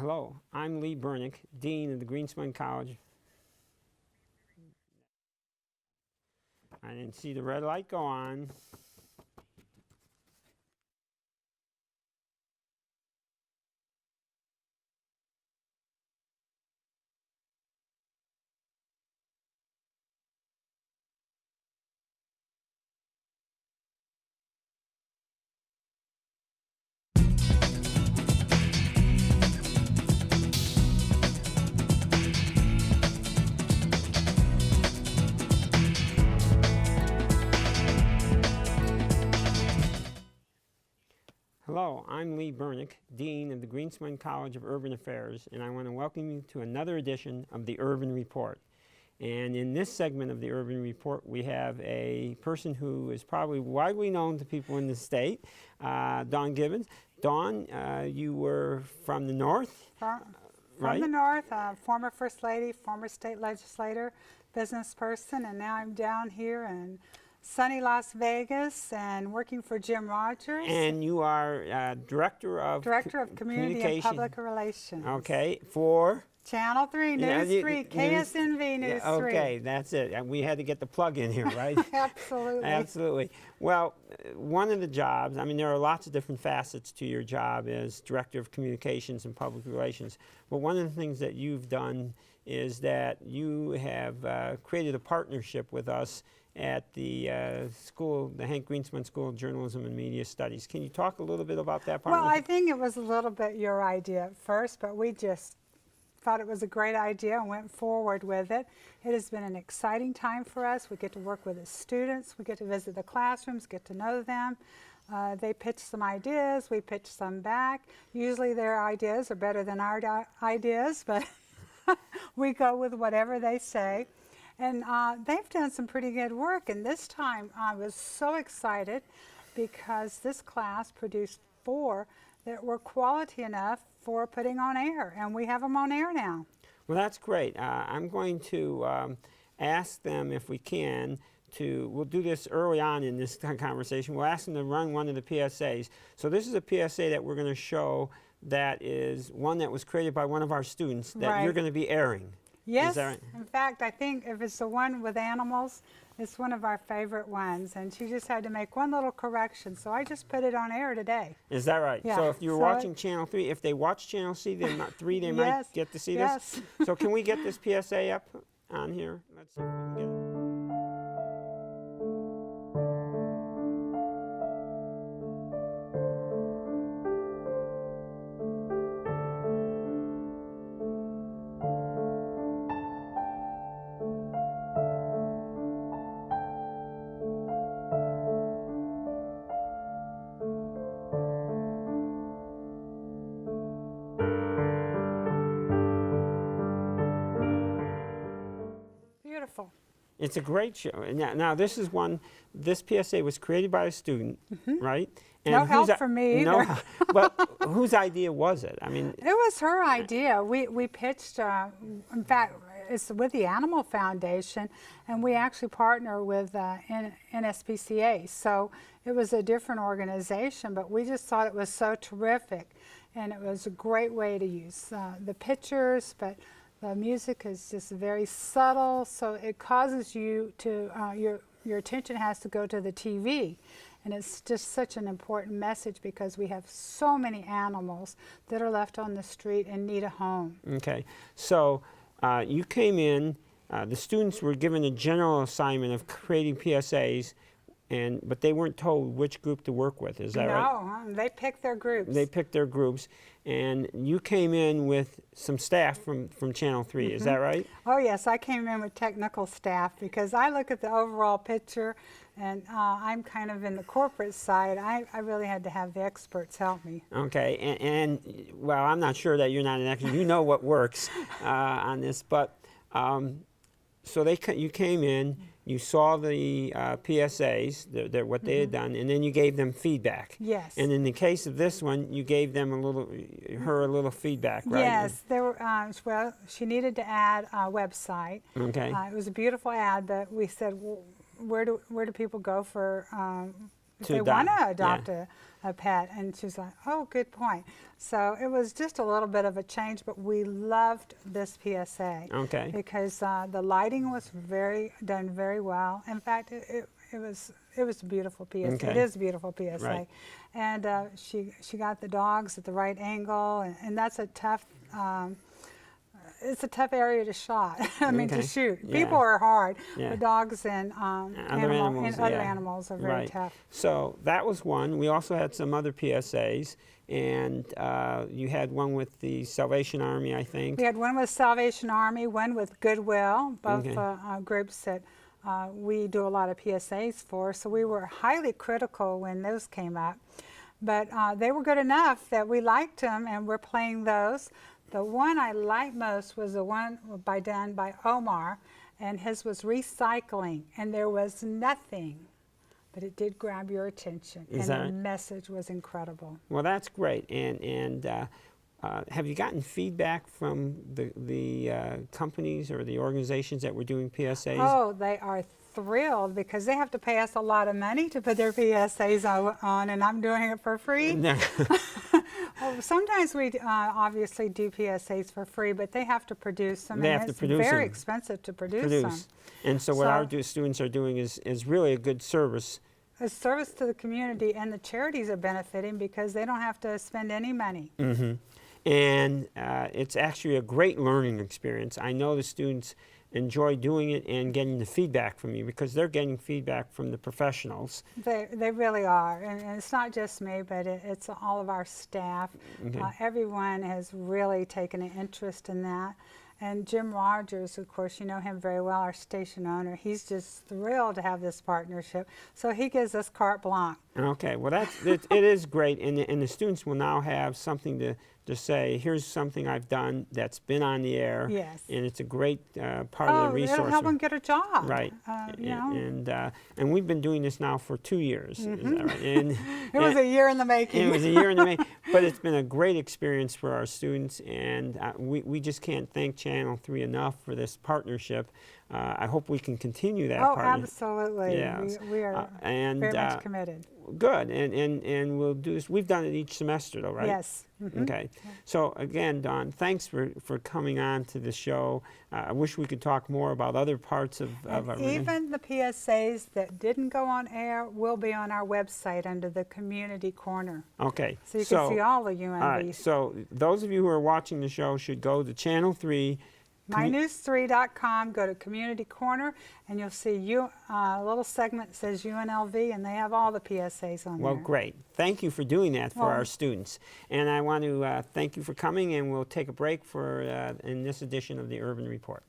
Hello, I'm Lee Bernick, Dean of the Greenspan College. I didn't see the red light go on. Hello, I'm Lee Bernick, Dean of the Greenspan College of Urban Affairs, and I want to welcome you to another edition of the Urban Report. And in this segment of the Urban Report, we have a person who is probably widely known to people in the state, Dawn Gibbons. Dawn, you were from the north, From right? the north, former First Lady, former state legislator, business person, and now I'm down here in sunny Las Vegas and working for Jim Rogers. And you are Director of Community and Public Relations. Okay, for? Channel 3, News 3, KSNV News 3. Okay, that's it. And we had to get the plug in here, right? Absolutely. Absolutely. Well, one of the jobs, I mean, there are lots of different facets to your job as Director of Communications and Public Relations. But one of the things that you've done is that you have created a partnership with us at the school, the Hank Greenspan School of Journalism and Media Studies. Can you talk a little bit about that partnership? Well, I think it was a little bit your idea at first, but we just thought it was a great idea and went forward with it. It has been an exciting time for us. We get to work with the students. We get to visit the classrooms, get to know them. They pitch some ideas. We pitch some back. Usually their ideas are better than our ideas, but we go with whatever they say. And they've done some pretty good work. And this time I was so excited because this class produced 4 that were quality enough for putting on air. And we have them on air now. Well, that's great. I'm going to ask them if we can we'll do this early on in this conversation. We'll ask them to run one of the PSAs. So this is a PSA that we're going to show that is one that was created by one of our students that you're going to be airing. Yes, right? In fact, I think if it's the one with animals, it's one of our favorite ones. And she just had to make one little correction, so I just put it on air today. Is that right? Yeah. So if you're watching Channel 3, if they watch Channel 3, they might get to see this? So can we get this PSA up on here? Let's see if we can get it. Beautiful. It's a great show. Now this is this PSA was created by a student, right? And no help from me either. No, but whose idea was it? I mean, it was her idea. We pitched, in fact, it's with the Animal Foundation, and we actually partner with NSPCA. So it was a different organization, but we just thought it was so terrific. And it was a great way to use the pictures, but the music is just very subtle, so it causes you to, your attention has to go to the TV. And it's just such an important message because we have so many animals that are left on the street and need a home. Okay, so you came in, the students were given a general assignment of creating PSAs, but they weren't told which group to work with, is that right? No, they picked their groups. They picked their groups, and you came in with some staff from Channel 3, is that right? Oh yes, I came in with technical staff because I look at the overall picture, and I'm kind of in the corporate side. I really had to have the experts help me. Okay, and well, I'm not sure that you're not an expert. You know what works on this, but so you came in, you saw the PSAs, what they had done, and then you gave them feedback. Yes. And in the case of this one, you gave them her a little feedback, right? Yes. There were, well, she needed to add a website. Okay. It was a beautiful ad, but we said, well, where do people go for if they want to adopt a pet. And she's like, oh, good point. So it was just a little bit of a change, but we loved this PSA. Okay. Because the lighting was done very well. In fact, it was a beautiful PSA. Okay. It is a beautiful PSA. Right. And she got the dogs at the right angle, and that's a tough. It's a tough area to shot. I mean, to shoot. Yeah. People are hard, Yeah. but dogs and other animals are very tough. So that was one. We also had some other PSAs, and you had one with the Salvation Army, I think. We had one with Salvation Army, one with Goodwill, both groups that we do a lot of PSAs for. So we were highly critical when those came up, but they were good enough that we liked them, and we're playing those. The one I liked most was the one done by Omar, and his was recycling, and there was nothing, but it did grab your attention, and the message was incredible. Well, that's great. And have you gotten feedback from the companies or the organizations that were doing PSAs? Oh, they are thrilled because they have to pay us a lot of money to put their PSAs on, and I'm doing it for free. No. Well, sometimes we obviously do PSAs for free, but they have to produce them. They have to produce them. It's very expensive to produce them. And so what our students are doing is really a good service. A service to the community, and the charities are benefiting because they don't have to spend any money. Mm-hmm. And it's actually a great learning experience. I know the students enjoy doing it and getting the feedback from you because they're getting feedback from the professionals. They really are, and it's not just me, but it's all of our staff. Okay. Everyone has really taken an interest in that. And Jim Rogers, of course, you know him very well, our station owner. He's just thrilled to have this partnership. So he gives us carte blanche. Okay, well it is great, and the students will now have something to say, here's something I've done that's been on the air. Yes. And it's a great part of the resource. It'll help them get a job. Right. You know? And we've been doing this now for 2 years. Mm-hmm. Is that right? And, it was a year in the making. It was a year in the making, but it's been a great experience for our students, and we just can't thank Channel 3 enough for this partnership. I hope we can continue that partnership. Oh, absolutely. Yes. We are very much committed. Good, and we'll do this. We've done it each semester, though, right? Yes. Mm-hmm. Okay. So again, Dawn, thanks for coming on to the show. I wish we could talk more about other parts of our. Even the PSAs that didn't go on air will be on our website under the Community Corner. Okay. So you can see all the UNVs. All right. So those of you who are watching the show should go to Channel 3. mynews3.com, go to Community Corner, and you'll see a little segment that says UNLV, and they have all the PSAs on there. Well, great. Thank you for doing that for our students. And I want to thank you for coming, and we'll take a break in this edition of the Urban Report.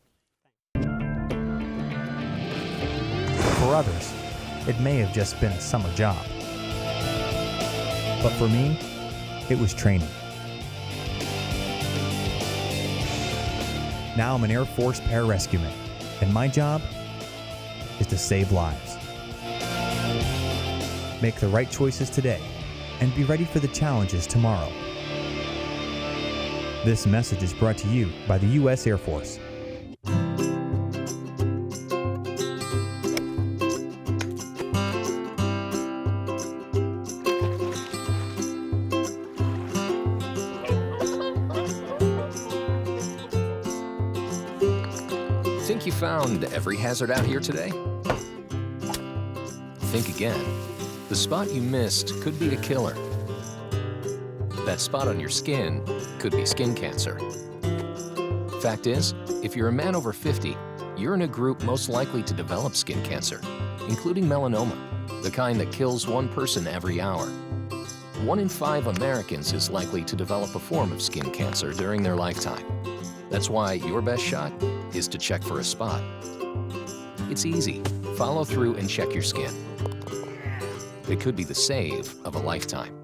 For others, it may have just been a summer job. But for me, it was training. Now I'm an Air Force pararescueman, and my job is to save lives. Make the right choices today, and be ready for the challenges tomorrow. This message is brought to you by the U.S. Air Force. Think you found every hazard out here today? Think again. The spot you missed could be a killer. That spot on your skin could be skin cancer. Fact is, if you're a man over 50, you're in a group most likely to develop skin cancer, including melanoma, the kind that kills one person every hour. 1 in 5 Americans is likely to develop a form of skin cancer during their lifetime. That's why your best shot is to check for a spot. It's easy. Follow through and check your skin. It could be the save of a lifetime.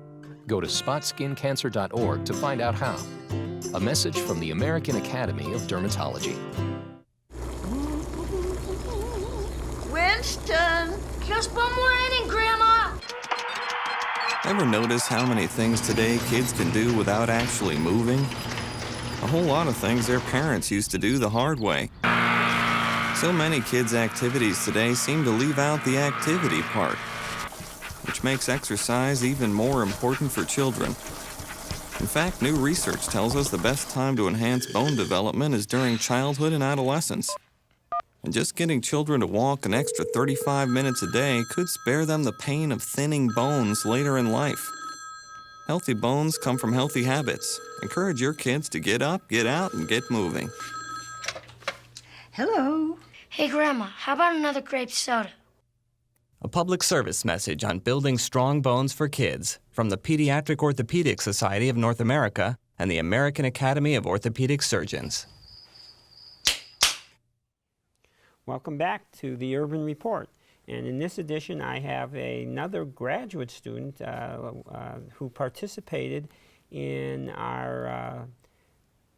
Go to spotskincancer.org to find out how. A message from the American Academy of Dermatology. Winston, just one more inning, Grandma. Ever notice how many things today kids can do without actually moving? A whole lot of things their parents used to do the hard way. So many kids' activities today seem to leave out the activity part. which makes exercise even more important for children. In fact, new research tells us the best time to enhance bone development is during childhood and adolescence. And just getting children to walk an extra 35 minutes a day could spare them the pain of thinning bones later in life. Healthy bones come from healthy habits. Encourage your kids to get up, get out, and get moving. Hello. Hey, Grandma, how about another grape soda? A public service message on building strong bones for kids from the Pediatric Orthopedic Society of North America and the American Academy of Orthopedic Surgeons. Welcome back to the Urban Report. And in this edition, I have another graduate student who participated in our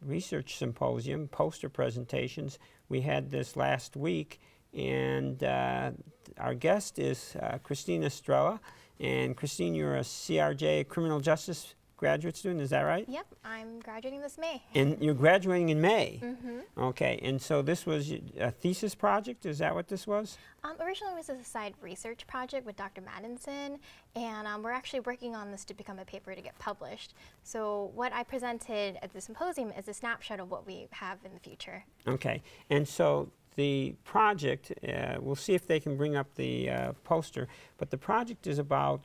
research symposium, poster presentations. We had this last week, and our guest is Kristine Estrella. And Kristine, you're a CRJ criminal justice graduate student, is that right? Yep, I'm graduating this May. And you're graduating in May? Mm-hmm. Okay, and so this was a thesis project, is that what this was? Originally it was a side research project with Dr. Maddenson, and we're actually working on this to become a paper to get published. So what I presented at the symposium is a snapshot of what we have in the future. Okay, and so the project, we'll see if they can bring up the poster, but the project is about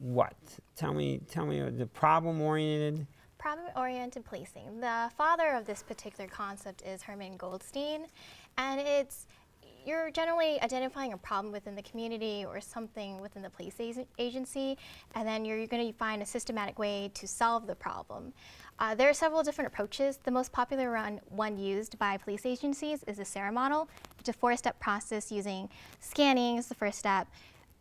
what? Tell me the problem-oriented? Problem-oriented policing. The father of this particular concept is Herman Goldstein, and you're generally identifying a problem within the community or something within the police agency, and then you're going to find a systematic way to solve the problem. There are several different approaches. The most popular one used by police agencies is the SARA model. It's a 4-step process using scanning as the first step,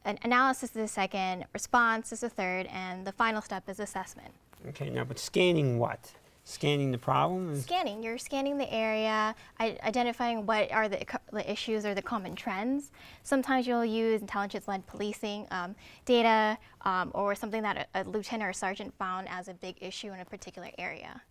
an analysis is the second, response is the third, and the final step is assessment. Okay, now but scanning what? Scanning the problem? Scanning, you're scanning the area, identifying what are the issues or the common trends. Sometimes you'll use intelligence-led policing data or something that a lieutenant or sergeant found as a big issue in a particular area.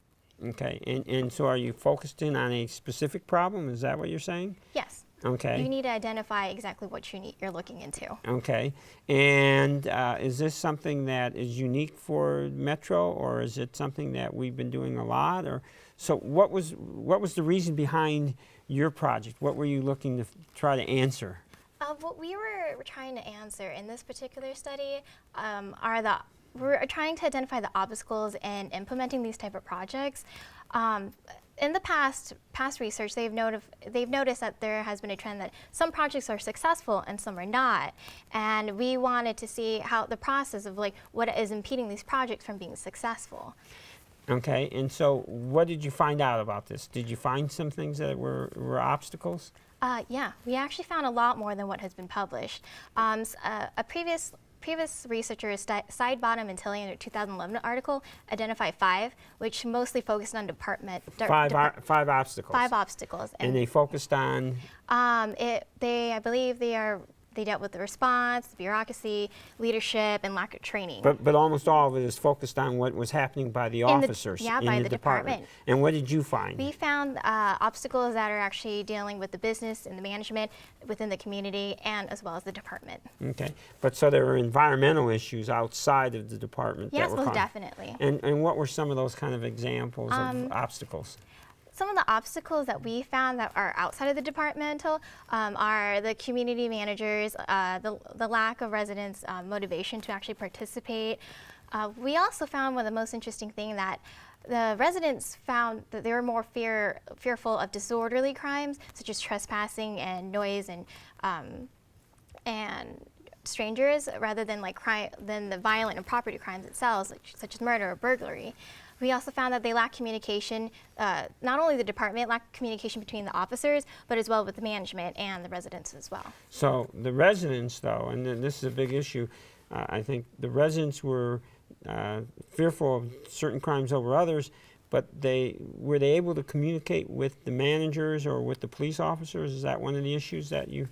Okay, and so are you focused in on a specific problem? Is that what you're saying? Yes. Okay. You need to identify exactly what you're looking into. Okay, and is this something that is unique for Metro, or is it something that we've been doing a lot? Or so what was the reason behind your project? What were you looking to try to answer? What we were trying to answer in this particular study we're trying to identify the obstacles in implementing these type of projects. In the past research, they've noticed that there has been a trend that some projects are successful and some are not. And we wanted to see how the process of what is impeding these projects from being successful. Okay, and so what did you find out about this? Did you find some things that were obstacles? Yeah, we actually found a lot more than what has been published. A previous researchers, Sidebottom and Tilly, in their 2011 article, identified 5, which mostly focused on Five obstacles. 5 obstacles. And they focused on? I believe they dealt with the response, the bureaucracy, leadership, and lack of training. But almost all of it is focused on what was happening by the officers in the department. And what did you find? We found obstacles that are actually dealing with the business and the management within the community, and as well as the department. Okay, but so there were environmental issues outside of the department yes, that were most definitely. And what were some of those kind of examples of obstacles? Some of the obstacles that we found that are outside of the departmental are the community managers, the lack of residents' motivation to actually participate. We also found one of the most interesting things that the residents found that they were more fearful of disorderly crimes, such as trespassing and noise and strangers, rather than than the violent and property crimes itself, such as murder or burglary. We also found that they lack communication, not only the department lacked communication between the officers, but as well with the management and the residents as well. So the residents, though, and this is a big issue, I think the residents were fearful of certain crimes over others, but were they able to communicate with the managers or with the police officers? Is that one of the issues that you?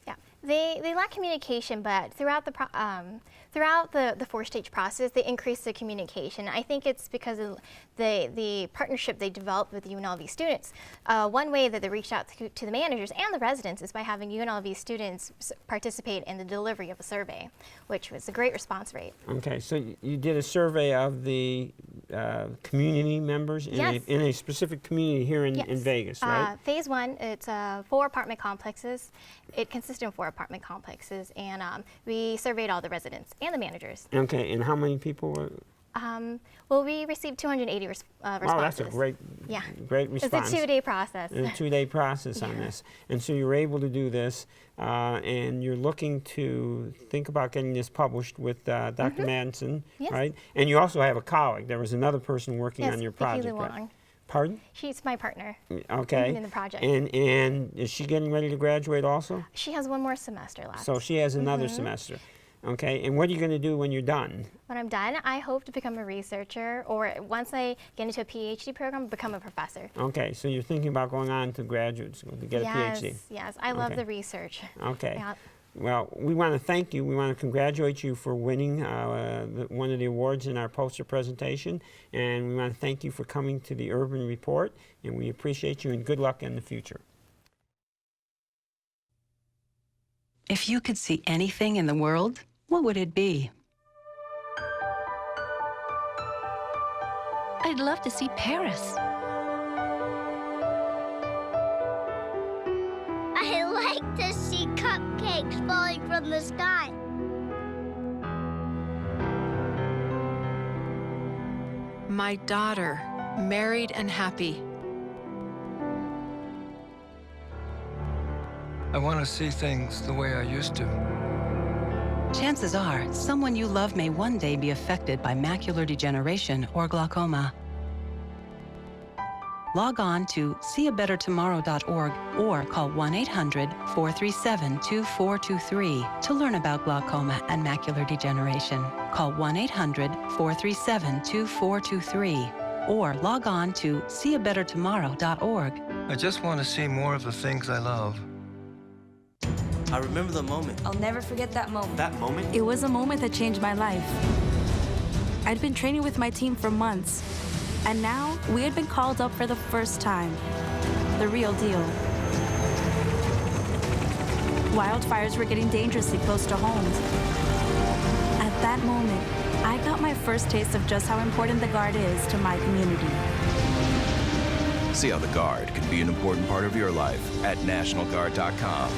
Yeah, They lack communication, but throughout the four-stage process, they increase the communication. I think it's because of the partnership they developed with UNLV students. One way that they reached out to the managers and the residents is by having UNLV students participate in the delivery of a survey, which was a great response rate. Okay, so you did a survey of the community members in, Yes. in a specific community here in, Yes. in Vegas, right? Phase one, it's 4 apartment complexes. It consisted of 4 apartment complexes, and we surveyed all the residents and the managers. Okay, and how many people were? Well, we received 280 responses. Wow, that's a great response. It's a 2-day process. It's a 2-day process on this. And so you're able to do this, and you're looking to think about getting this published with Dr. Madsen, Yes. right? And you also have a colleague. There was another person working Yes, on your Vicki project. Right? Luong. Pardon? She's my partner Okay. in the project. And is she getting ready to graduate also? She has 1 more semester left. So she has another semester. Okay, and what are you going to do when you're done? When I'm done, I hope to become a researcher, or once I get into a PhD program, become a professor. Okay, so you're thinking about going on to graduate school to get a PhD? Yes, I love Okay. the research. Okay. Yeah. Well, we want to thank you. We want to congratulate you for winning one of the awards in our poster presentation, and we want to thank you for coming to the Urban Report, and we appreciate you, and good luck in the future. If you could see anything in the world, what would it be? I'd love to see Paris. I like to see cupcakes falling from the sky. My daughter, married and happy. I want to see things the way I used to. Chances are, someone you love may one day be affected by macular degeneration or glaucoma. Log on to seeabettertomorrow.org or call 1-800-437-2423 to learn about glaucoma and macular degeneration. Call 1-800-437-2423 or log on to seeabettertomorrow.org. I just want to see more of the things I love. I remember the moment. I'll never forget that moment. That moment? It was a moment that changed my life. I'd been training with my team for months, and now we had been called up for the first time. The real deal. Wildfires were getting dangerously close to homes. At that moment, I got my first taste of just how important the Guard is to my community. See how the Guard can be an important part of your life at NationalGuard.com.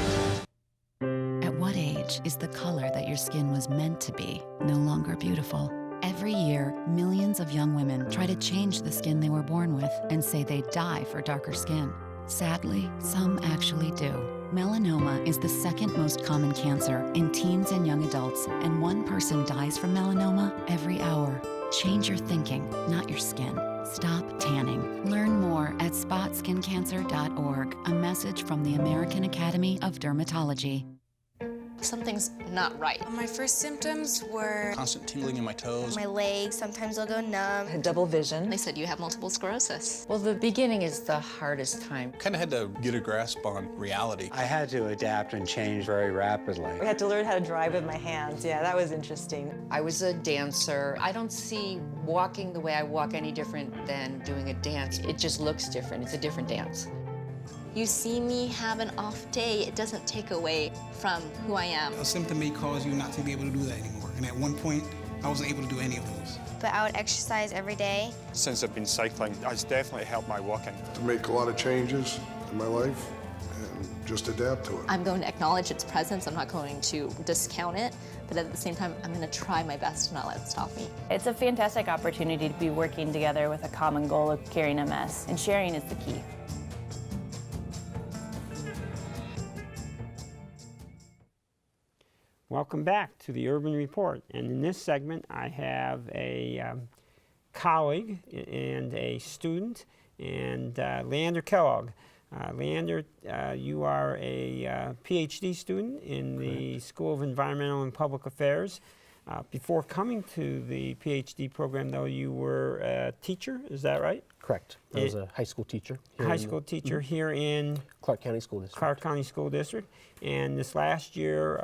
At what age is the color that your skin was meant to be no longer beautiful? Every year, millions of young women try to change the skin they were born with and say they'd die for darker skin. Sadly, some actually do. Melanoma is the 2nd most common cancer in teens and young adults, and 1 person dies from melanoma every hour. Change your thinking, not your skin. Stop tanning. Learn more at spotskincancer.org. A message from the American Academy of Dermatology. Something's not right. My first symptoms were constant tingling in my toes. My legs, sometimes they'll go numb. Double vision. They said you have multiple sclerosis. Well, the beginning is the hardest time. Kind of had to get a grasp on reality. I had to adapt and change very rapidly. I had to learn how to drive with my hands. Yeah, that was interesting. I was a dancer. I don't see walking the way I walk any different than doing a dance. It just looks different. It's a different dance. You see me have an off day, it doesn't take away from who I am. A symptom may cause you not to be able to do that anymore. And at one point, I wasn't able to do any of those. But I would exercise every day. Since I've been cycling, it's definitely helped my walking. To make a lot of changes in my life and just adapt to it. I'm going to acknowledge its presence. I'm not going to discount it. But at the same time, I'm going to try my best to not let it stop me. It's a fantastic opportunity to be working together with a common goal of curing MS, and sharing is the key. Welcome back to the Urban Report, and in this segment I have a colleague and a student, and Leander Kellogg. Leander, you are a PhD student in the School of Environmental and Public Affairs. Before coming to the PhD program, though, you were a teacher, is that right? Correct. I was a high school teacher. Here in Clark County School District. Clark County School District. And this last year,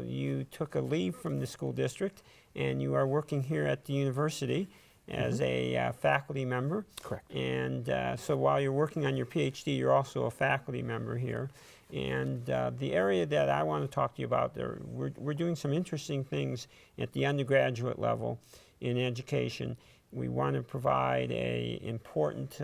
you took a leave from the school district, and you are working here at the university as a faculty member. Correct. And so while you're working on your PhD, you're also a faculty member here. And the area that I want to talk to you about, we're doing some interesting things at the undergraduate level in education. We want to provide a important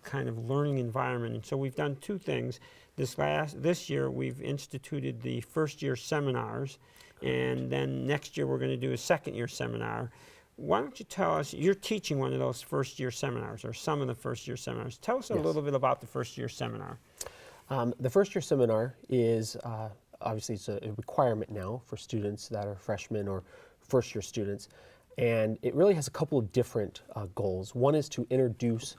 kind of learning environment. And so we've done two things. This year we've instituted the first-year seminars, and then next year we're going to do a second-year seminar. Why don't you tell us, you're teaching one of those first-year seminars, or some of the first-year seminars. Tell us a little bit about the first-year seminar. The first-year seminar is, obviously it's a requirement now for students that are freshmen or first-year students, and it really has a couple of different goals. One is to introduce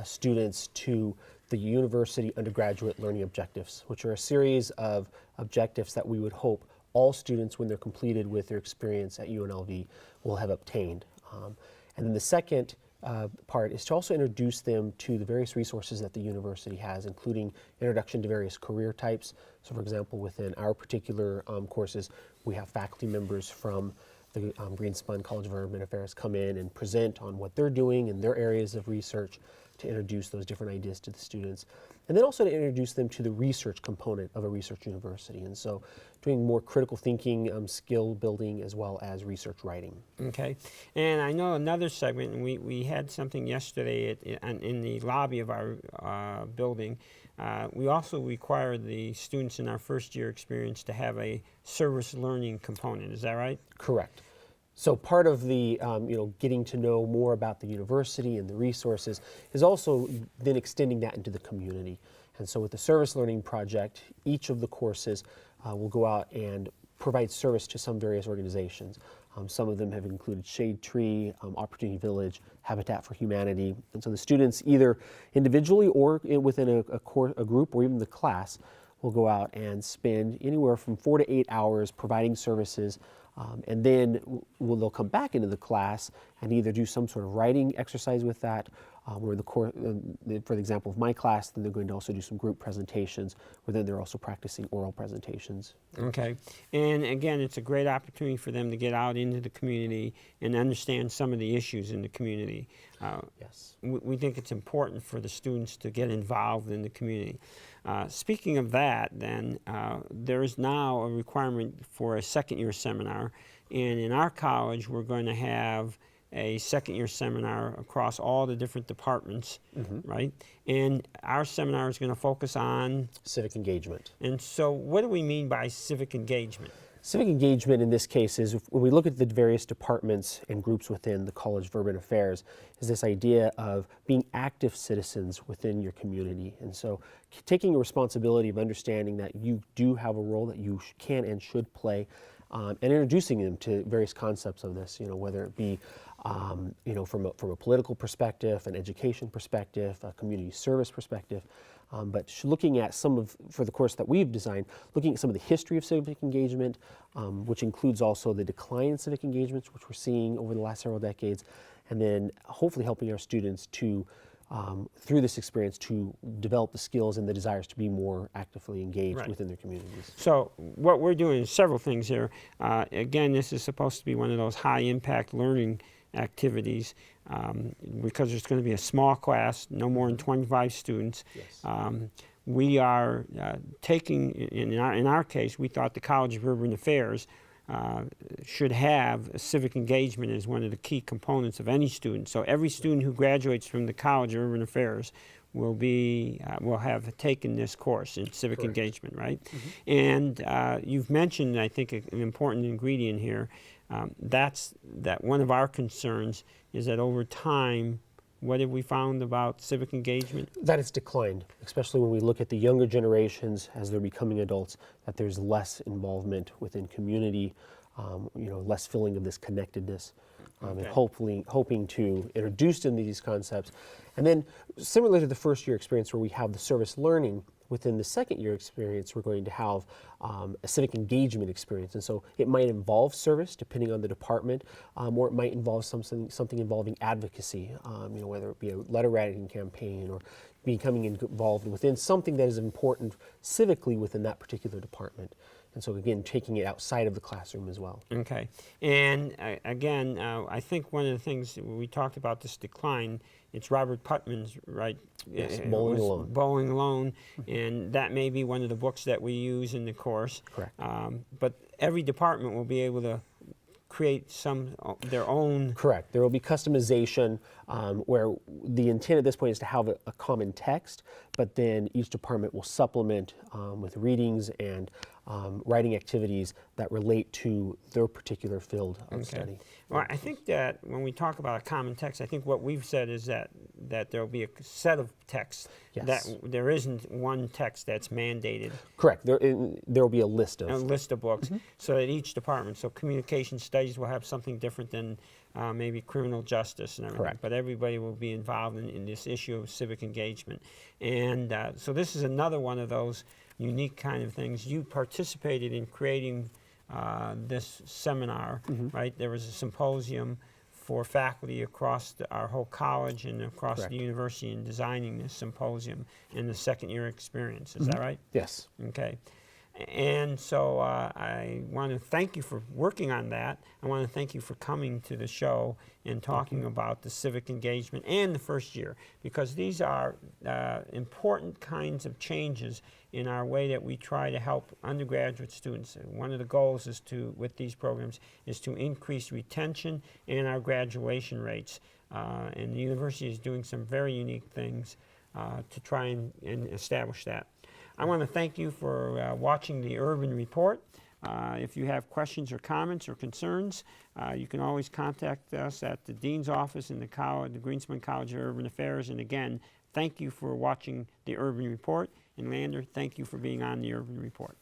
students to the university undergraduate learning objectives, which are a series of objectives that we would hope all students, when they're completed with their experience at UNLV, will have obtained. And then the second part is to also introduce them to the various resources that the university has, including introduction to various career types. So for example, within our particular courses, we have faculty members from the Greenspun College of Urban Affairs come in and present on what they're doing in their areas of research to introduce those different ideas to the students. And then also to introduce them to the research component of a research university. And so doing more critical thinking, skill building, as well as research writing. Okay. And I know another segment, and we had something yesterday in the lobby of our building. We also require the students in our first year experience to have a service learning component. Is that right? Correct. So part of the getting to know more about the university and the resources is also then extending that into the community. And so with the service learning project, each of the courses will go out and provide service to some various organizations. Some of them have included Shade Tree, Opportunity Village, Habitat for Humanity. And so the students, either individually or within a group or even the class, will go out and spend anywhere from 4 to 8 hours providing services. And then they'll come back into the class and either do some sort of writing exercise with that, or for the example of my class, then they're going to also do some group presentations, where then they're also practicing oral presentations. Okay. And again, it's a great opportunity for them to get out into the community and understand some of the issues in the community. Yes. We think it's important for the students to get involved in the community. Speaking of that, then, there is now a requirement for a second-year seminar, and in our college we're going to have a second-year seminar across all the different departments, right? And our seminar is going to focus on civic engagement. And so what do we mean by civic engagement? Civic engagement in this case is, when we look at the various departments and groups within the College of Urban Affairs, is this idea of being active citizens within your community. And so taking a responsibility of understanding that you do have a role that you can and should play, and introducing them to various concepts of this, whether it be from a political perspective, an education perspective, a community service perspective, but looking at for the course that we've designed, looking at some of the history of civic engagement, which includes also the decline in civic engagements, which we're seeing over the last several decades, and then hopefully helping our students to, through this experience, to develop the skills and the desires to be more actively engaged within their communities. So what we're doing is several things here. Again, this is supposed to be one of those high-impact learning activities, because there's going to be a small class, no more than 25 students. Yes. We are taking, in our case, we thought the College of Urban Affairs should have civic engagement as one of the key components of any student. So every student who graduates from the College of Urban Affairs will have taken this course in civic engagement, right? And you've mentioned, I think, an important ingredient here. That one of our concerns is that over time, what have we found about civic engagement? That it's declined, especially when we look at the younger generations as they're becoming adults, that there's less involvement within community, less feeling of this connectedness, and hoping to introduce them to these concepts. And then similar to the first year experience where we have the service learning, within the second year experience, we're going to have a civic engagement experience. And so it might involve service, depending on the department, or it might involve something involving advocacy, you know, whether it be a letter writing campaign or becoming involved within something that is important civically within that particular department. And so again, taking it outside of the classroom as well. Okay. And again, I think one of the things that we talked about this decline, it's Robert Putnam's, right? Yes, Bowling Alone. Bowling Alone, and that may be one of the books that we use in the course. Correct. But every department will be able to create their own. Correct. There will be customization where the intent at this point is to have a common text, but then each department will supplement with readings and writing activities that relate to their particular field of study. Well, I think that when we talk about a common text, I think what we've said is that there will be a set of texts. Yes. That there isn't one text that's mandated. Correct. There will be a list of. A list of books, so that each department, so communication studies will have something different than maybe criminal justice and everything. Correct. But everybody will be involved in this issue of civic engagement. And so this is another one of those unique kind of things. You participated in creating this seminar, right? There was a symposium for faculty across our whole college and across Correct. the university in designing this symposium in the second year experience. Is that right? Yes. Okay. And so I want to thank you for working on that. I want to thank you for coming to the show and talking about the civic engagement and the first year, because these are important kinds of changes in our way that we try to help undergraduate students. And one of the goals is with these programs is to increase retention and our graduation rates. And the university is doing some very unique things to try and establish that. I want to thank you for watching the Urban Report. If you have questions or comments or concerns, you can always contact us at the Dean's Office in the Greenspan College of Urban Affairs. And again, thank you for watching the Urban Report. And Leander, thank you for being on the Urban Report.